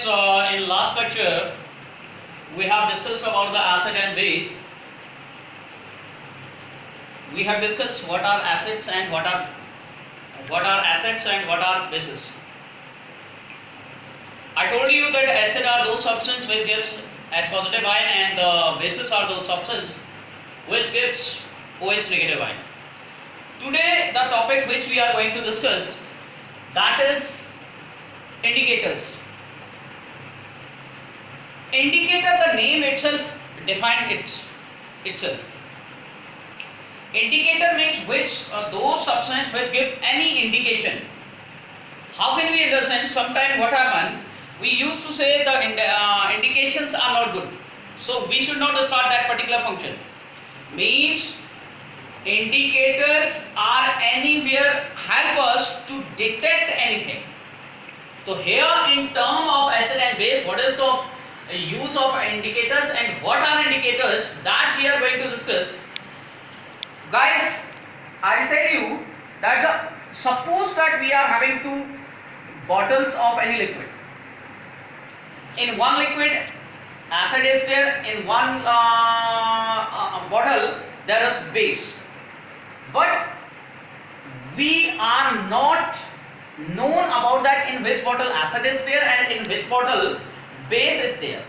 guys, in last lecture we have discussed about the acid and base. We have discussed what are acids and what are acids and what are bases. I told you that acid are those substances which gives H positive ion and the bases are those substances which gives OH negative ion. Today the topic which we are going to discuss, that is indicators. Indicator, the name itself defines itself. Indicator means which those substances which give any indication. How can we understand? Sometimes what happen, we used to say the indications are not good, so we should not start that particular function. Means indicators are anywhere help us to detect anything. So here in term of acid and base, what is the use of indicators and what are indicators, that we are going to discuss. Guys, I will tell you that suppose that we are having two bottles of any liquid. In one liquid acid is there, in one bottle there is base, but we are not known about that in which bottle acid is there and in which bottle base is there.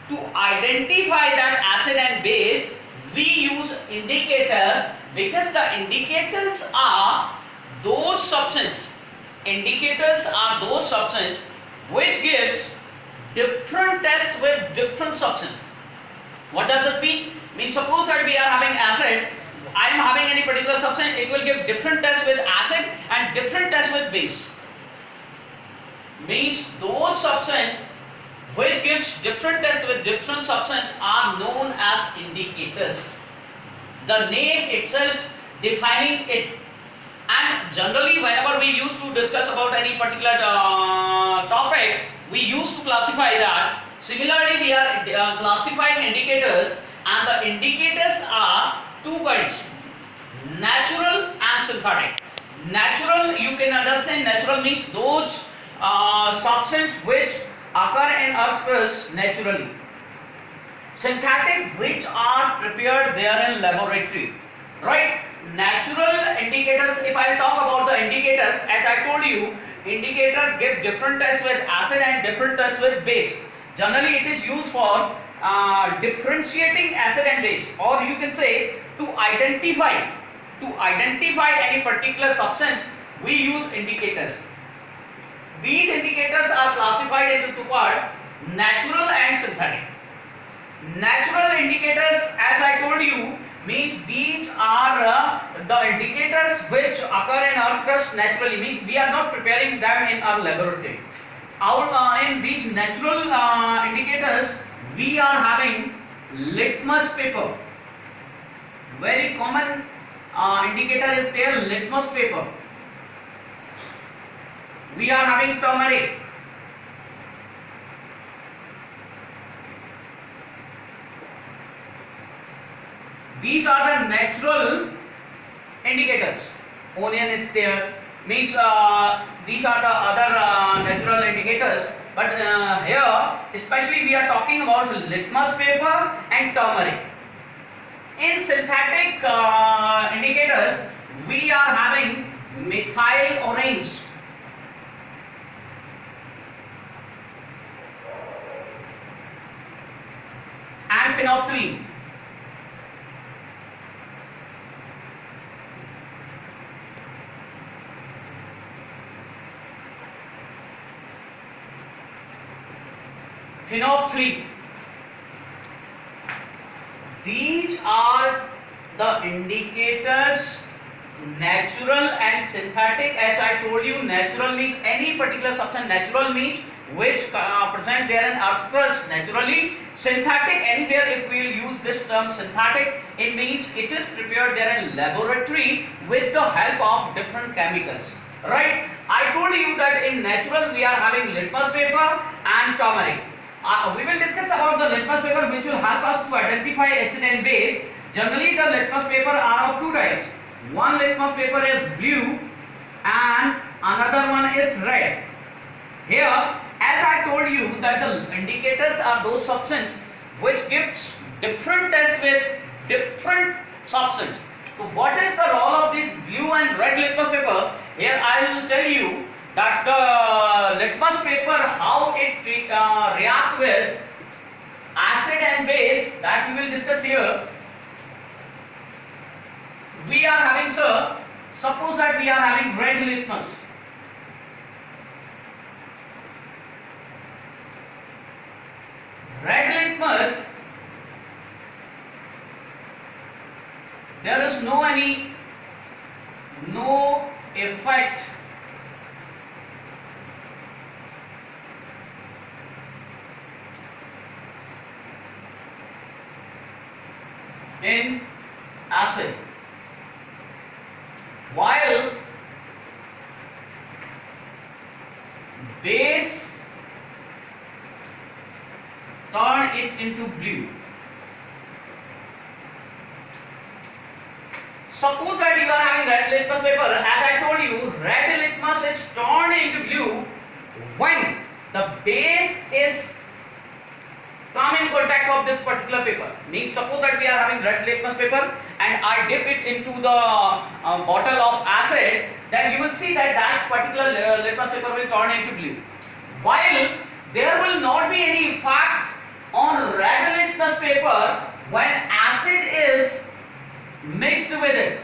To identify that acid and base, we use indicator, because the indicators are those substances. Indicators are those substances which gives different tests with different substance. What does it mean? Means suppose that we are having acid, I am having any particular substance, it will give different tests with acid and different tests with base. Means those substances which gives different tests with different substance are known as indicators. The name itself defining it. And generally whenever we used to discuss about any particular topic, we used to classify that. Similarly we are classifying indicators, and the indicators are two kinds, natural and synthetic. Natural, you can understand, natural means those substances which occur in earth crust naturally. Synthetic, which are prepared there in laboratory, right? Natural indicators, if I talk about the indicators, as I told you, indicators give different tests with acid and different tests with base. Generally it is used for differentiating acid and base, or you can say to identify any particular substance, we use indicators. These indicators are classified into two parts, natural and synthetic. Natural indicators, as I told you, means these are the indicators which occur in earth crust naturally, means we are not preparing them in our laboratory. In these natural indicators, we are having litmus paper. Very common indicator is there, litmus paper. We are having turmeric. These are the natural indicators. Onion is there. Means these are the other natural indicators. But here, especially we are talking about litmus paper and turmeric. In synthetic indicators, we are having methyl orange. And phenolphthalein. Phenolphthalein. These are the indicators, natural and synthetic. As I told you, natural means any particular substance. Natural means which present there in earth crust naturally. Synthetic, anywhere if we will use this term synthetic, it means it is prepared there in laboratory with the help of different chemicals, right? I told you that in natural we are having litmus paper and turmeric. We will discuss about the litmus paper, which will help us to identify acid and base. Generally the litmus paper are of two types. One litmus paper is blue and another one is red. Here, as I told you that the indicators are those substances which gives different tests with different substance. So what is the role of this blue and red litmus paper? Here I will tell you that the litmus paper, how it react with acid and base, that we will discuss here. We are having, sir, suppose that we are having red litmus. Red litmus, there is no effect in acid, while base turn it into blue. Suppose that you are having red litmus paper, as I told you, red litmus is turned into blue when the base is come in contact of this particular paper. Means suppose that we are having red litmus paper and I dip it into the bottle of acid, then you will see that that particular litmus paper will turn into blue. While there will not be any effect on red litmus paper when acid is mixed with it.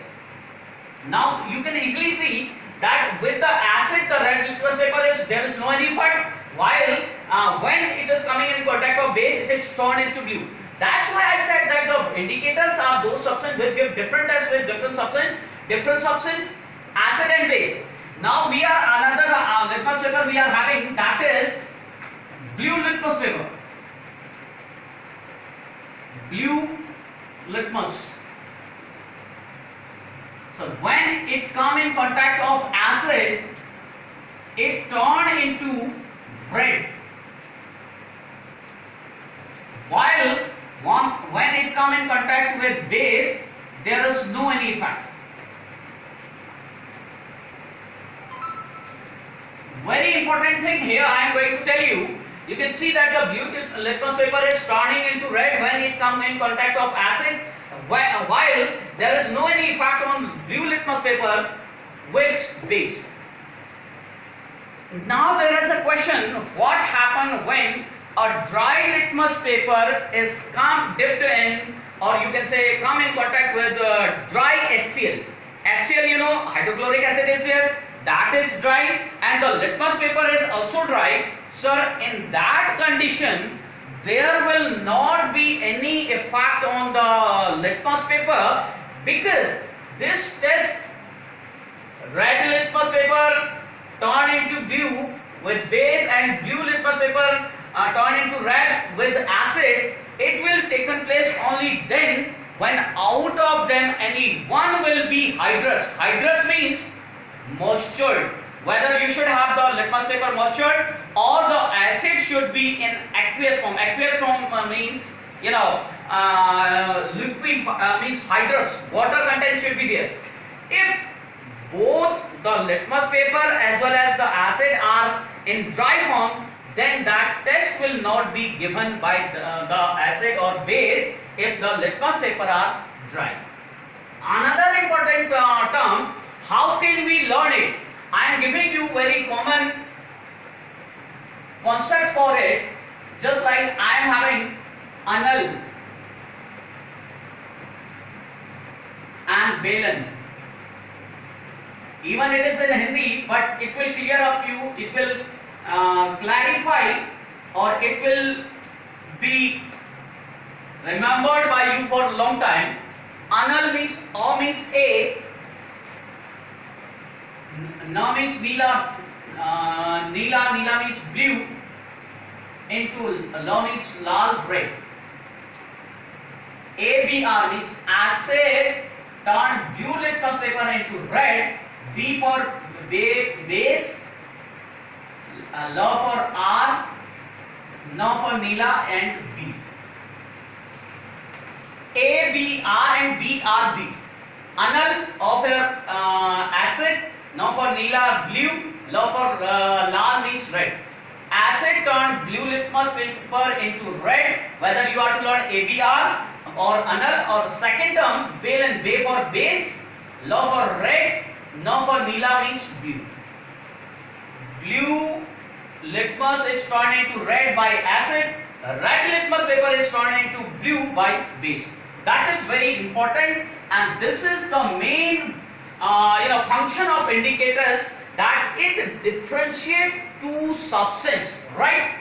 Now you can easily see that with the acid, the red litmus paper there is no any effect, while when it is coming in contact of base, it is turned into blue. That's why I said that the indicators are those substances which give different tests with different substance, acid and base. Now we are another litmus paper we are having, that is blue litmus paper. Blue litmus. So when it come in contact of acid, it turn into red, while when it come in contact with base, there is no any effect. Very important thing here I am going to tell you. You can see that the blue litmus paper is turning into red when it come in contact of acid, while there is no any effect on blue litmus paper with base. Now there is a question, what happen when a dry litmus paper is dipped in, or you can say come in contact with dry HCl. HCl, you know, hydrochloric acid is here, that is dry, and the litmus paper is also dry. Sir, in that condition, there will not be any effect on the litmus paper, because this test, red litmus paper turn into blue with base and blue litmus paper turn into red with acid, it will take place only then when out of them any one will be hydrous. Hydrous means moisture. Whether you should have the litmus paper moisture or the acid should be in aqueous form. Aqueous form means, you know, liquid means hydrous. Water content should be there. If both the litmus paper as well as the acid are in dry form, then that test will not be given by the acid or base if the litmus paper are dry. Another important term, how can we learn it? I am giving you very common concept for it, just like I am having anal and balan. Even it is in Hindi, but it will clear up you, it will clarify, or it will be remembered by you for a long time. Anal means A means A, Na means Neela, Neela means blue, into La means lal, red. ABR means acid turn blue litmus paper into red. B for base, La for R, Na for Neela, and B. A, B, R and B are B. Anal of your acid, Na for Neela blue, La for lal means red. acid turned blue litmus paper into red, whether you are to learn ABR or Anal, or second term Bale and Bay for base, law for red, now for Neela means blue. Blue litmus is turned into red by acid, red litmus paper is turned into blue by base. That is very important, and this is the main function of indicators, that it differentiate two substance, right?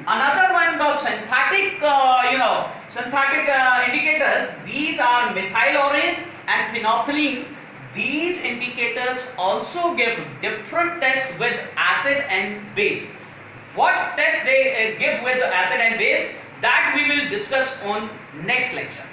Another one, the synthetic indicators, these are methyl orange and phenolphthalein. These indicators also give different tests with acid and base. What test they give with acid and base, that we will discuss on next lecture.